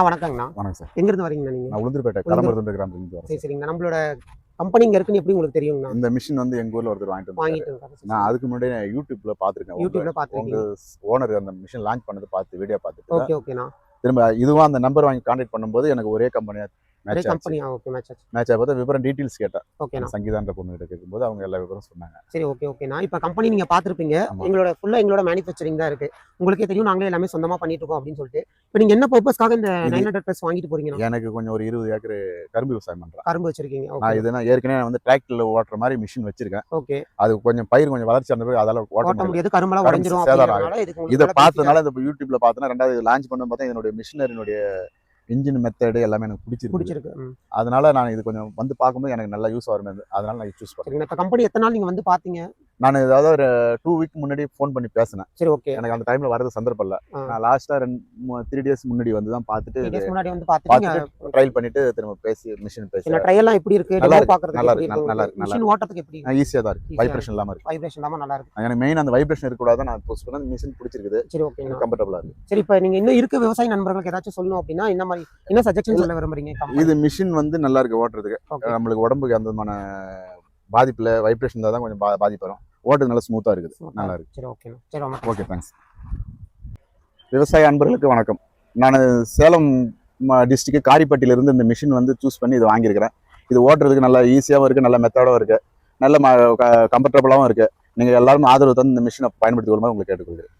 வணக்கங்கண்ணா. வணக்கம் சார். எங்கேருந்து வரீங்கண்ணா நீங்கள்? நான் உளுந்தூர்பேட்டை கடம்பூர் கிராமத்துலேருந்து வரேன். சரிங்கண்ணா. நம்மளோட கம்பெனி இங்கே இருக்குன்னு எப்படி உங்களுக்கு தெரியுங்கண்ணா? இந்த மிஷின் வந்து எங்கள் ஊரில் ஒருத்தர் வாங்கிட்டு இருக்காங்க. நான் அதுக்கு முன்னாடி யூடியூப்ல பார்த்துருக்கேன். உங்கள் ஓனர் அந்த மிஷின் லான்ச் பண்ணது பார்த்து வீடியோ பார்த்துட்டு ஓகேண்ணா. திரும்ப இதுவும் அந்த நம்பர் வாங்கி கான்டாக்ட் பண்ணும்போது எனக்கு ஒரே கம்பெனியாக மேட்ச் ஆச்சு. விவரம் டீட்டெயில்ஸ் கேட்டேன். சங்கீதான்ற பொண்ணு கேட்கும்போது அவங்க எல்லா விவரம் சொன்னாங்க. சரி, ஓகேண்ணா. இப்போ கம்பெனி நீங்கள் பார்த்துருப்பீங்க. எங்களோட மேனுஃபேக்சரிங் தான் இருக்கு. உங்களுக்கே தெரியும், நாங்களே எல்லாமே சொந்தமாக பண்ணிட்டு இருக்கோம் அப்படின்னு சொல்லிட்டு. இப்போ நீங்கள் என்ன பர்பஸ்க்காக இந்த 900 வாங்கிட்டு போறீங்க? எனக்கு கொஞ்சம் ஒரு 20 ஏக்கர் கரும்பு விவசாயம் பண்றேன். கரும்பு வச்சிருக்கீங்க? நான் இதுனா ஏற்கனவே வந்து டிராக்டர்ல ஓட்டுற மாதிரி மிஷின் வச்சிருக்கேன். ஓகே. அது கொஞ்சம் பயிர் கொஞ்சம் வளர்ச்சி அந்த அதால ஓட்ட முடியாது, கரும்பெல்லாம் உடைஞ்சிரும். இதை பார்த்ததுனால இந்த யூடியூப்ல பார்த்தனா ரெண்டாவது லான்ச் பண்ண பார்த்தா இதனுடைய மிஷினரினுடைய இன்ஜின் மெத்தடு எல்லாமே எனக்கு பிடிச்சிருக்கு. அதனால நான் இது கொஞ்சம் வந்து பார்க்கும்போது எனக்கு நல்லா யூஸ் ஆகும். அதனால நான் சூஸ் பண்ணேன். இந்த கம்பெனி எத்தனை நாள் நீங்க வந்து பாத்தீங்க? நான் ஏதாவது ஒரு 2 வீக் முன்னாடி ஃபோன் பண்ணி பேசினேன். சரி, ஓகே. எனக்கு அந்த டைம்ல வரது சந்தர்ப்பம் இல்ல. நான் லாஸ்டா 3 டேஸ் முன்னாடி வந்து தான் பார்த்துட்டு ட்ரையல் பண்ணிட்டு திரும்ப பேசி மிஷின் பேசி ட்ரையல் எல்லாம் எப்படி இருக்கு? நல்லா இருக்கு. மிஷின் ஓட்டத்துக்கு எப்படி இருக்கு? ஈஸியா தான் இருக்கு. வைப்ரேஷன் இல்லாம இருக்கு. வைப்ரேஷன் இல்லாம நல்லா இருக்கு. எனக்கு மெயின் அந்த வைப்ரேஷன் இருக்க கூடாது. நான் போஸ்ட் பண்ண மிஷின் பிடிச்சிருக்கு. சரி, ஓகே. கம்ஃபர்ட்டபிளா இருக்கு. சரி, இப்போ நீங்க இன்னும் இருக்க விவசாய நண்பர்களுக்கு ஏதாச்சும் சொல்லணும் அப்படின்னா என்ன சஜஷன் சொல்ல விரும்புறீங்க? இது மிஷின் வந்து நல்லா இருக்கு ஓட்டுறதுக்கு. நம்மளுக்கு உடம்புக்கு எந்த விதமான பாதிப்புல வைப்ரேஷன் தான் கொஞ்சம் பாதிப்பு வரும். ஓட்டுறது நல்லா ஸ்மூத்தா இருக்குது. நல்லா இருக்கு. சரி, ஓகே. சரி, ஓகே, தேங்க்ஸ். விவசாய அன்பர்களுக்கு வணக்கம். நான் சேலம் டிஸ்ட்ரிக்ட் காரிப்பட்டியிலிருந்து இந்த மிஷின் வந்து சூஸ் பண்ணி இதை வாங்கியிருக்கிறேன். இது ஓட்டுறதுக்கு நல்லா ஈஸியாகவும் இருக்குது, நல்ல மெத்தடாகவும் இருக்குது, நல்ல கம்ஃபர்டபுளாகவும் இருக்குது. நீங்கள் எல்லாரும் ஆதரவு தந்து இந்த மிஷினை பயன்படுத்தி கொள்ளுமாறு உங்களுக்கு கேட்டுக்கொள்கிறேன்.